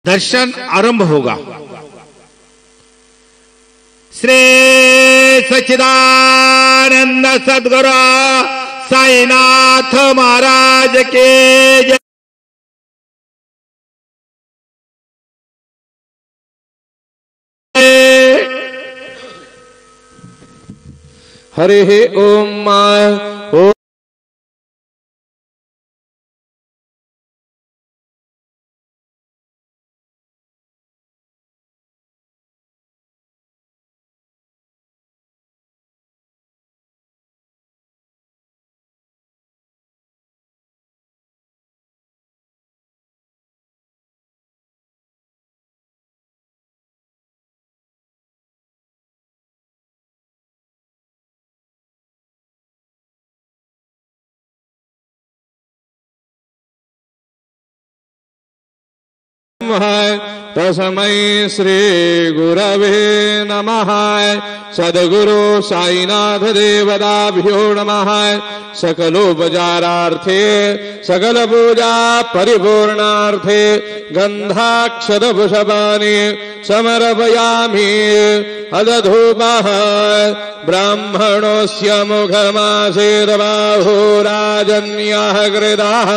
दर्शन आरंभ होगा। श्री सच्चिदानंद सद्गुरु साईनाथ महाराज के जय। हरि ओम। तस्मै श्री गुरवे नमः। सद्गुरु साईनाथ देवताभ्यो नमः। सकलोपचारार्थे सकल पूजा परिपूर्णार्थे गंधाक्षत पुष्पाणि समर्पयामि। अदधूपः ब्राह्मणोऽस्य मुखमासेर्बाहुराजन्यः कृतः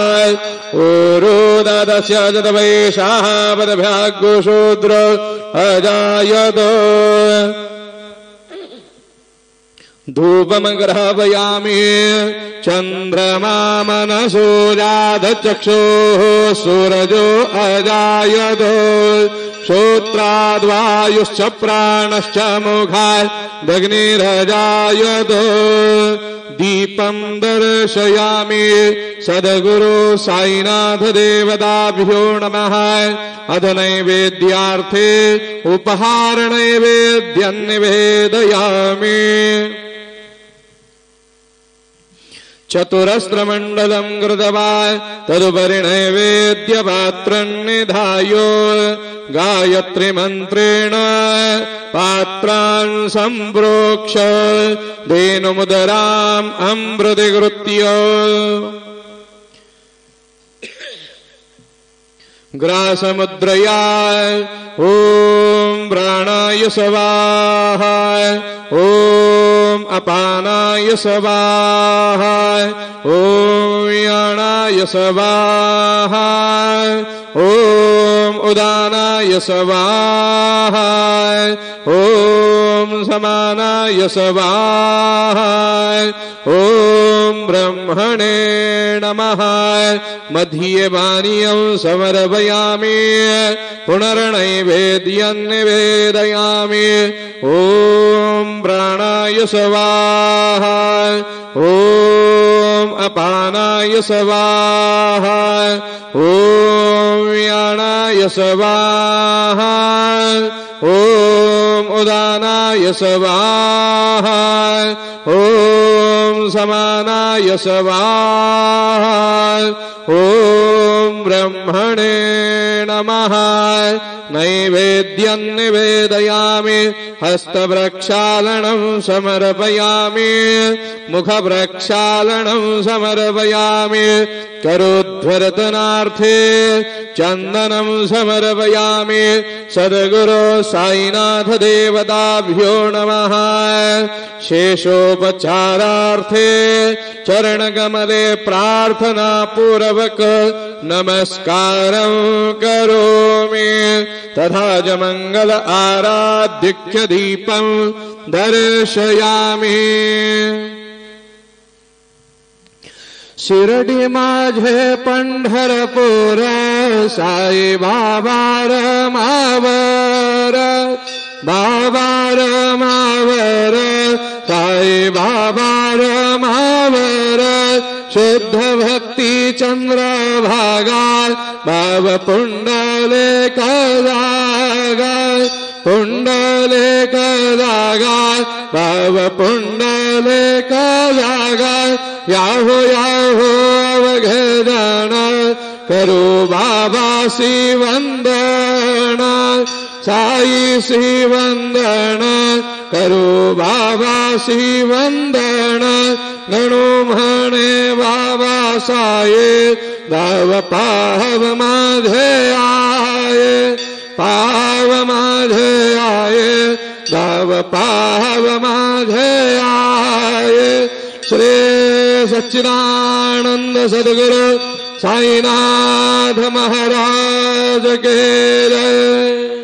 उरुदस्य जतवैषः पदभ्याग्शूद्र अजायत। धूपं ग्रहपयामि चंद्रमा मनसो जातचक्षुः सूरजो अजायत। श्रोत्राद्वायुश्च प्राणश्च मुखादग्निरजायत। दीपं दर्शयामि सद्गुरु साईनाथ देवताभ्यो नमः। अथ नैवेद्यार्थे उपहार नैवेद्यं निवेदयामि। चतुरस्रमण्डलं कृत्वा तदुपरि नैवेद्यपात्रं निधाय गायत्री मन्त्रेण पात्रान् सम्प्रोक्ष धेनुमुदराम् अमृतीकृत्य ग्रासमुद्रया ॐ प्राणाय स्वाहा ॐ अपानाय स्वाहा ॐ यानाय स्वाहा ॐ उदानाय स्वाहा ॐ समानाय स्वाहा ॐ ब्रह्मणे नमः। मध्ये पानीयं समर्पयामि पुनर्नैवेद्यं निवेदयामि। ॐ प्राणाय स्वाहा ॐ अपानाय स्वाहा ॐ यानाय स्वाहा ॐ उदानाय स्वाहा ॐ समानाय स्वाहा ॐ ब्रह्मणे नमः। नैवेद्यं निवेदयामि हस्तप्रक्षालनं समर्पयामि मुखप्रक्षालनं समर्पयामि करोध्वर्तनार्थे चन्दनं समर्पयामि। सद्गुरो साईनाथ देवताभ्यो नमः। शेषोपचारार्थे चरणकमले प्रार्थना पूर्वक नमस्कारं करोमि। तथा च मंगल आराध्य दीपं दर्शयामि। शिर्डी माझे पंढरपूर साई बाबा रमावर बाबा रमावर साई बाबा रमावर शुद्ध भक्ती चंद्रभागा भाव पुंडलिक जागा पुंडलिक जागा भाव पुंडलिक जागा याहो याहो अवघडण करो बाबा सी वंदन साई सी वंदन करो बाबा सी वंदन गणो म्हणे बाबा साये दाव पाहव माझे पाव माझे आये गाव पाव माझे आये श्री सच्चिदानंद सद्गुरु साईनाथ महाराज के जय।